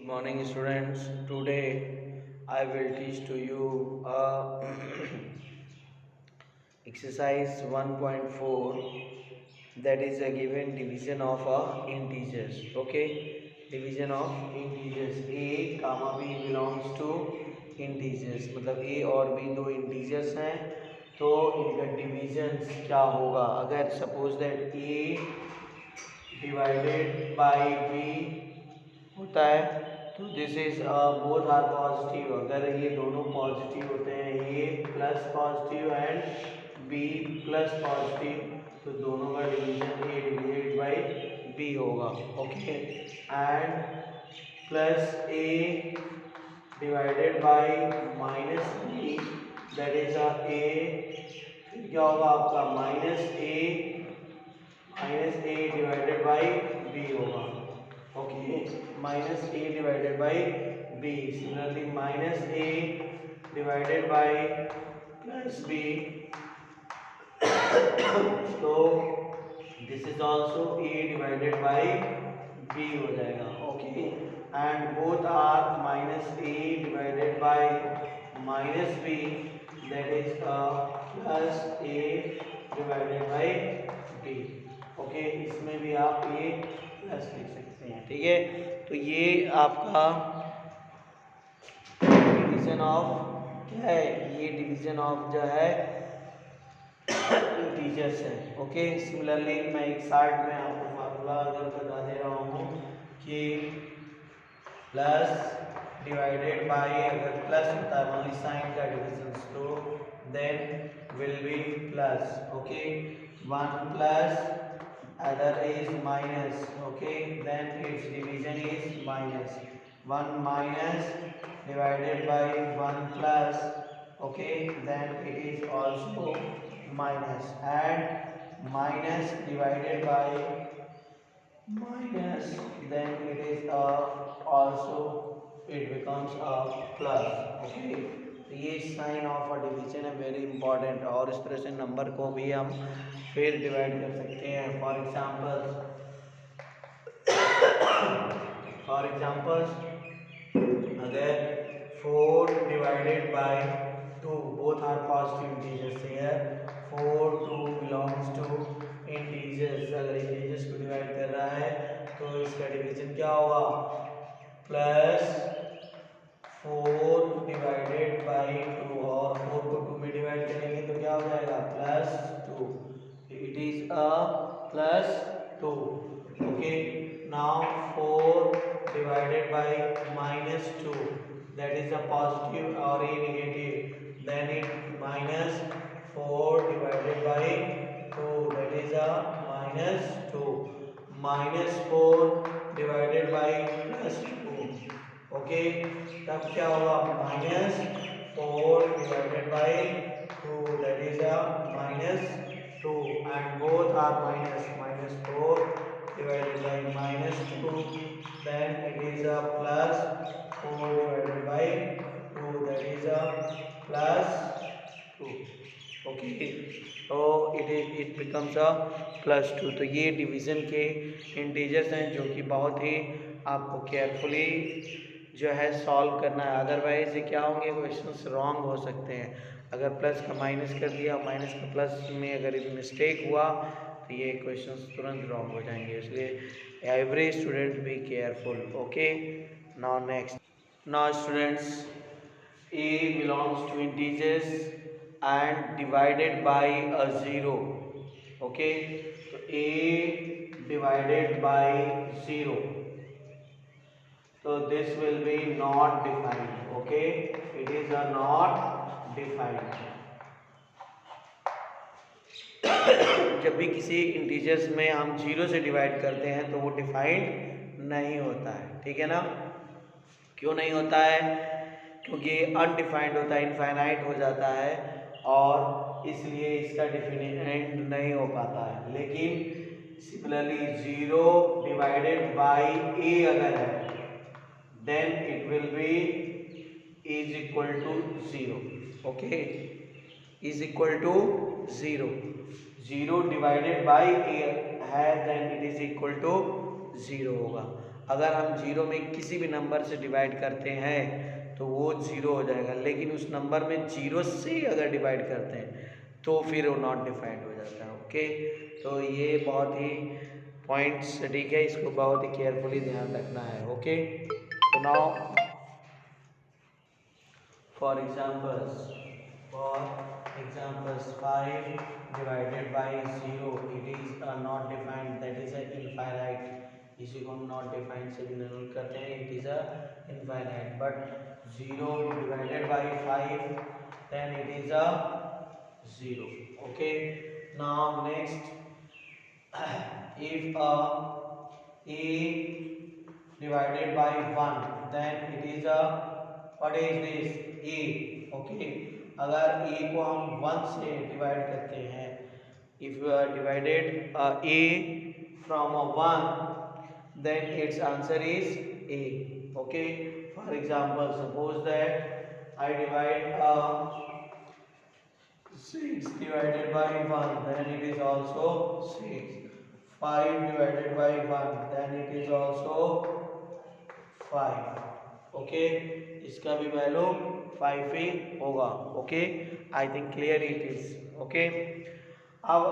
Morning students. Today I will teach to you exercise 1.4, that is a given division of integers. Okay, division of integers. A comma b belongs to integers, मतलब a और b दो integers हैं, तो इनका division क्या होगा? अगर suppose that a divided by b होता है तो this is both are positive. अगर ये दोनों पॉजिटिव होते हैं, A plus positive and B plus positive, तो दोनों का division A divided by B होगा। Okay, and plus A divided by minus B, that is A, फिर क्या होगा आपका minus A divided by B होगा। Okay, minus A divided by B, similarly minus A divided by plus b, तो this is also a divided by b हो जाएगा। Okay, and both are minus A divided by minus B, that is plus A divided by b. Okay, इसमें भी आप ए plus लिख सकते हैं। ठीक है, तो ये आपका डिवीजन ऑफ क्या है? ये डिवीजन ऑफ जो है इंटीजर्स है। ओके, सिमिलरली मैं एक साइड में आपको फार्मूला अगर बता दे रहा हूँ कि प्लस डिवाइडेड बाई, अगर प्लस होता है वही साइन का डिवीजन, तो then will be plus. Okay, 1 plus other is minus. Okay, then its division is minus. 1 minus divided by 1 plus. Okay, then it is also minus, and minus divided by minus, then it is also it becomes a plus. Okay, तो ये sign of a division है, very important. और इस तरह से number को भी हम फिर डिवाइड कर सकते हैं। फॉर एग्जांपल अगर 4 divided by 2, both are positive integers here, 4 2 belongs to integers. अगर इंटीजर्स को डिवाइड कर रहा है तो इसका डिवीजन क्या होगा? प्लस 4 डिवाइडेड बाई 2, और 4 को 2 में डिवाइड करेंगे तो क्या हो जाएगा? Plus 2। It is a plus 2। Okay, now 4 divided by minus 2, that is a positive और a negative, then it minus 4 divided by 2, that is a minus 2, minus 4 divided by plus 2। Okay, तब क्या होगा? Minus 4 divided by 2, that is a minus 2, and both are minus. Minus 4 divided by minus 2, then it is a plus 4 divided by 2, that is a plus 2. Okay, so it becomes a plus 2। तो ये division के integers हैं जो कि बहुत ही आपको carefully जो है सॉल्व करना है, अदरवाइज ये क्या होंगे? क्वेश्चंस रॉन्ग हो सकते हैं। अगर प्लस का माइनस कर दिया, माइनस का प्लस में अगर मिस्टेक हुआ तो ये क्वेश्चंस तुरंत रॉन्ग हो जाएंगे, इसलिए every student be careful. Okay, now next. Now students, a belongs to integers and divided by a 0. Okay, so a divided by 0, so this will be not defined. Okay, it is a not defined. जब भी किसी integers में हम 0 से divide करते हैं तो वो डिफाइंड नहीं होता है। ठीक है ना? क्यों नहीं होता है? क्योंकि अनडिफाइंड होता है, इनफाइनाइट हो जाता है, और इसलिए इसका डिफिनेंट नहीं हो पाता है। लेकिन सिमिलरली 0 डिवाइडेड बाई a अगर है, then it will be is equal to 0। Okay, is equal to 0। 0 divided by a है, then it is equal to 0 होगा। अगर हम जीरो में किसी भी नंबर से डिवाइड करते हैं तो वो जीरो हो जाएगा, लेकिन उस नंबर में जीरो से अगर डिवाइड करते हैं तो फिर वो नॉट डिफाइंड हो जाता है। ओके, तो ये बहुत ही पॉइंट्स ठीक है, इसको बहुत ही केयरफुली ध्यान रखना है। ओके, तो now for examples, for examples 5 divided by 0, it is not defined, that is a infinite. इसी को हम नॉट डिफाइंड से भी डिनोट करते हैं, it is a infinite. But 0 divided by 5 then it is a 0। Okay, now next, if a divided by 1 then it is a, what is this, a। okay, अगर a को हम 1 से divide करते हैं, if you are divided a from a 1 then its answer is a। okay, for example, suppose that I divide 6 divided by 1 then it is also 6, 5 divided by 1 then it is also 5। Okay, इसका भी value 5 ही होगा। Okay, I think clear it is. Okay, अब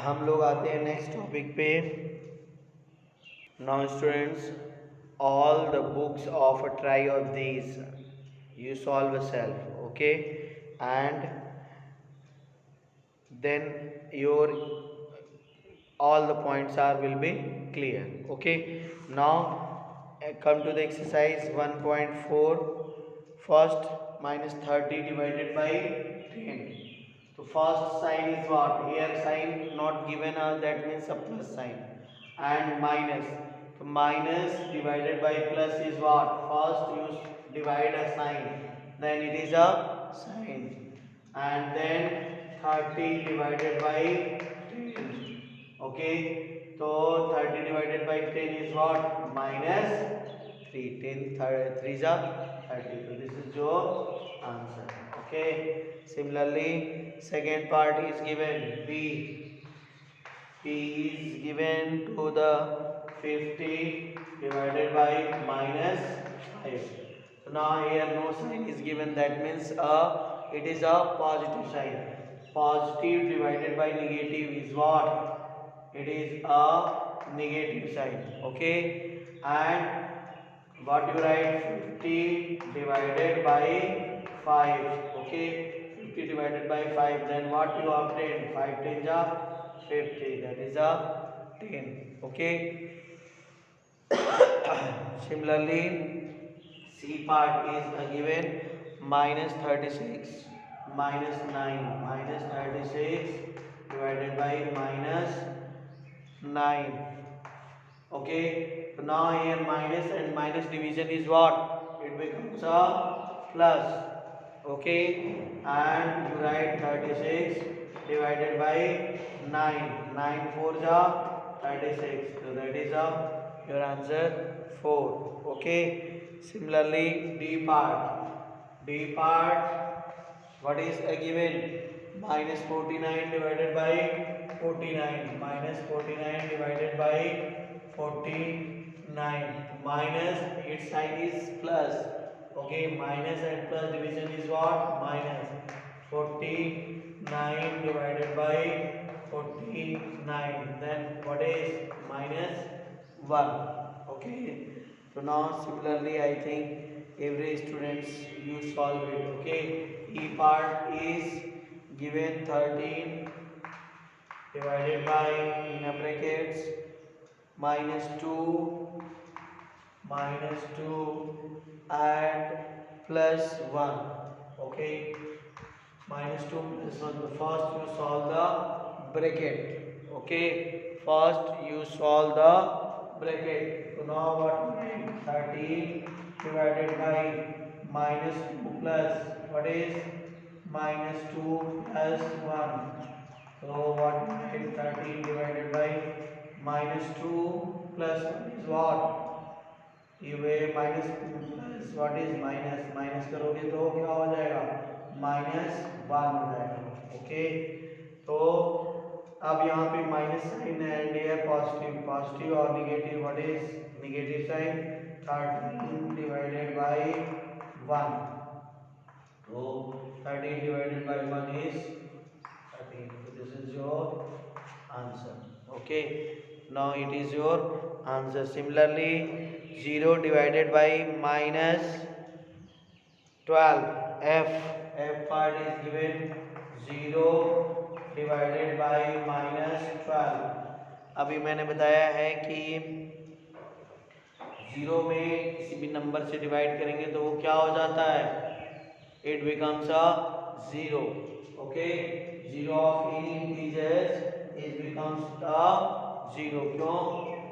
हम लोग आते हैं next topic पे। Now students, all the books of a try of these you solve yourself। okay, and then your all the points are will be clear। okay, now come to the exercise 1.4, first minus 30 divided by 10। so first sign is what, here sign not given, that means a plus sign, and minus, so minus divided by plus is what, first you divide a sign then it is a sign, and then 30 divided by 10। okay, so 30 divided by 10 is what, minus 3, 10 3 is 30, so this is your answer। okay, similarly second part is given, b is given to the 50 divided by minus 5। so now here no sign is given, that means it is a positive sign, positive divided by negative is what, it is a negative sign। okay, and what you write, 50 divided by 5। okay, 50 divided by 5, then what you obtain, 5 10 are 50, that is a 10। okay, similarly c part is given, minus 36 minus 9, minus 36 divided by minus 9। okay, so now here minus and minus division is what, it becomes a plus। okay, and you write 36 divided by 9, 9 4 ja 36, so that is your answer 4। okay, similarly d part what is a given, minus 49 divided by 49, minus 49 divided by 49, minus its sign is plus। okay, minus and plus division is what, minus 49 divided by 49, then what is, minus 1। okay, so now similarly I think every students you solve it। okay, e part is given 13 divided by, in a brackets, minus 2 and plus 1। okay, minus 2 plus 1, the first you solve the bracket। okay, first you solve the bracket, so now what we get, 13 divided by minus 2 plus, what is, minus 2 plus 1, so what we get, 13 divided by minus 2 plus 1 is what, ये minus plus what is minus, minus करोगे तो क्या हो जाएगा, minus 1 हो जाएगा। Okay, तो अब यहाँ पे माइनस साइन है एंड ये पॉजिटिव, पॉजिटिव और negative, what is negative sign, 13 divided by 1. So 13 divided by 1 is 13. So this is your answer. Okay, now it is your answer. Similarly, 0 divided by minus 12, f part is given 0 divided by minus 12. अभी मैंने बताया है कि 0 में किसी भी number से divide करेंगे तो वो क्या हो जाता है, it becomes a 0. Okay, 0 of any integers is becomes a 0. क्यों?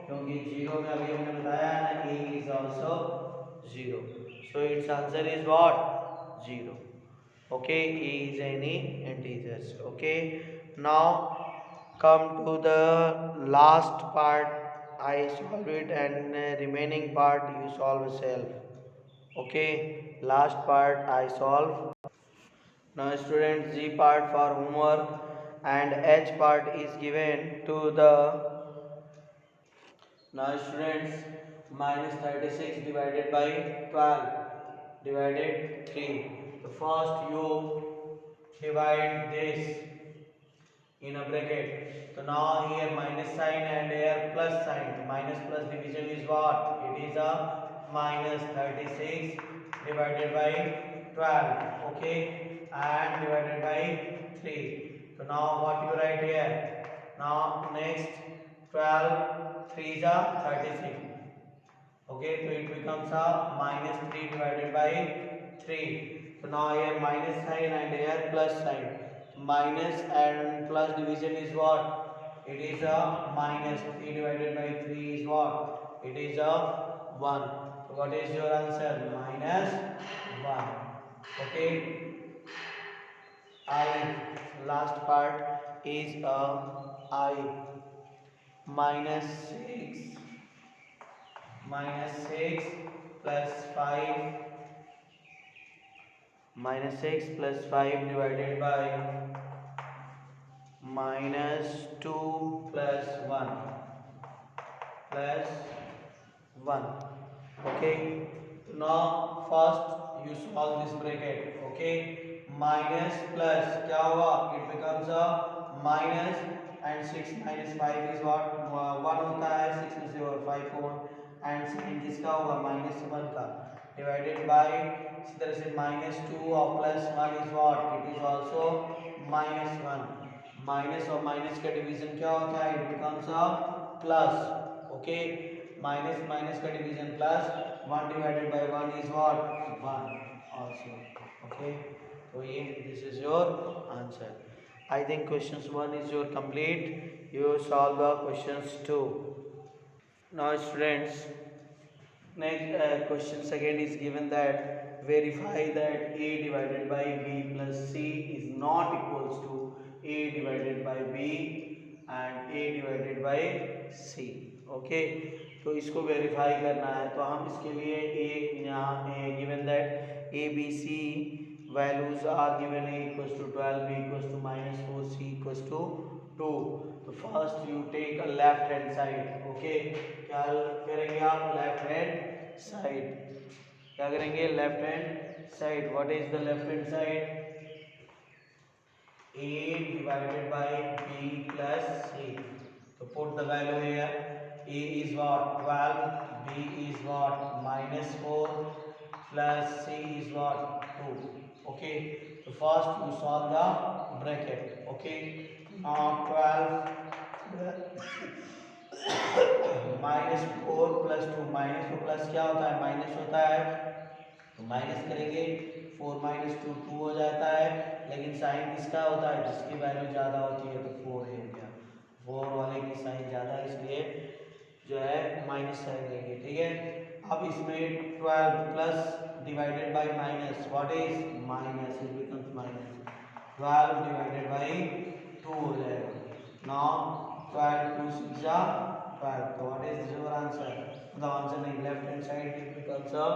क्योंकि 0 में अभी हमने बताया है ना, a is also 0. So its answer is what? 0. Okay, a is any integers. Okay, now come to the last part. I solve it and remaining part you solve self. Okay, last part I solve. Now students, G part for homework and H part is given to the. Now students, minus 36 divided by 12 divided 3. So first you divide this in a bracket. So now here minus sign and here plus sign. Minus plus division is what? It is a minus 36 divided by 12. Okay, and divided by 3. So now what you write here? Now next 12 3 is a 36. Okay, so it becomes a minus 3 divided by 3. So now here minus sign and here plus sign. Minus and plus division is what? It is a minus. 3 divided by 3 is what? It is a 1. So what is your answer? Minus 1. Okay, I, last part is a I, minus 6 plus 5, minus 6 plus 5 divided by minus 2 plus 1 plus 1. Okay, now first you solve this bracket. Okay, minus plus क्या हुआ? It becomes a minus and 6 minus 5 is what? 1 होता है, 6 में से और 5 को 1 and sin किसका होगा? minus 1 का divided by, इसी तरह से minus 2 और plus 1 is what? It is also minus 1. Minus और माइनस का डिवीजन क्या होता है? It becomes a plus. Okay, minus minus का division plus, 1 divided by 1 is what? 1 also. Okay, so this is your answer. I think questions 1 is your complete. You solve the questions 2. Now students, next question second is given that verify that a divided by b plus c is not equals to a divided by b and a divided by c. Okay, तो इसको verify करना है तो हम इसके लिए a यहाँ given that a b c values are given a equals to 12, b equals to -4, c equals to 2. तो first you take a left hand side. Okay, क्या करेंगे आप? Left hand side. क्या करेंगे? Left hand side. What is the left hand side? a divided by b plus c. So put the value here. A is what? 12, b is what? -4 plus c is what? 2. Okay, so first you solve the bracket. Okay, now 12 -4 plus 2. Minus को plus क्या होता है? Minus होता है. तो minus करेंगे 4 minus 2 2 हो जाता है, लेकिन साइन किसका होता है? जिसकी वैल्यू ज़्यादा होती है. तो 4 हो गया. 4 वाले की साइन ज़्यादा है, इसलिए जो है माइनस साइन लेंगे. ठीक है, अब इसमें 12 plus divided by minus, what is minus? It becomes minus 12 divided by 2 हो जाएगा. नाउ 12 2 6 12. तो what is your answer? The answer नहीं, left hand side it becomes a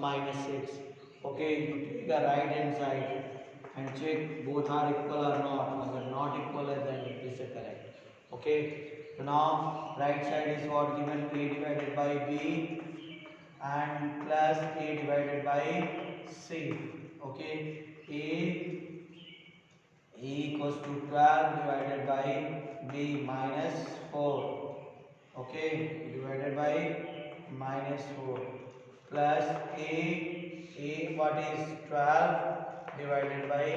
-6. Okay, you take the right hand side and check both are equal or not. अगर not equal है then it is correct. Okay, So now right side is what given, a divided by b and plus a divided by c. Okay, a equals to 12 divided by b minus 4. Okay, divided by minus 4 plus a what is 12 divided by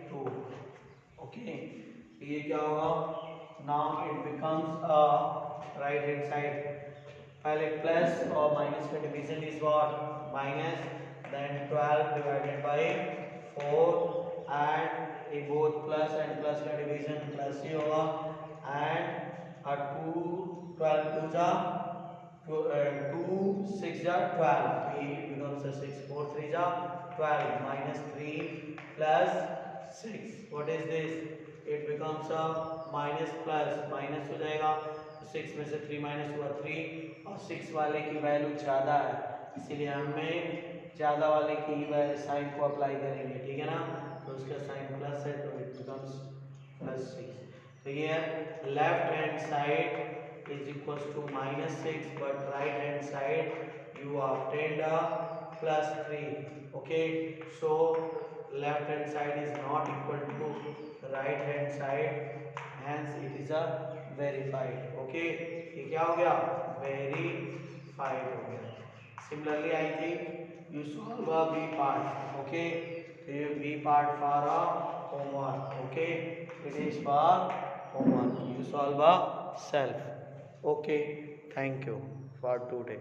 2. Okay, ये क्या होगा, now it becomes a right hand side, पहले plus और minus का division is what minus, then 12 divided by 4 and a both plus and plus का division plus ही होगा and a 2 12 2 जा 2 6 जा 12, it becomes a 6 4 3 जा 12 minus 3 plus 6, what is this, it becomes a minus plus minus हो जाएगा, 6 में से 3 माइनस हुआ 3 और 6 वाले की वैल्यू ज़्यादा है इसीलिए हमें ज़्यादा वाले की साइन को अप्लाई करेंगे, ठीक है ना। तो उसका साइन प्लस है तो इट बिकम्स प्लस 6। तो ये left hand side is equals to minus 6 but right hand side you obtained a plus 3। Okay, so left hand side is not equal to right hand side, hence it is a verified। Okay, ये क्या हो गया, verified हो गया। Similarly I think you solve a b part. Okay, तो ये b part for a homework. Okay, it is for homework, you solve a self। Okay, thank you for today।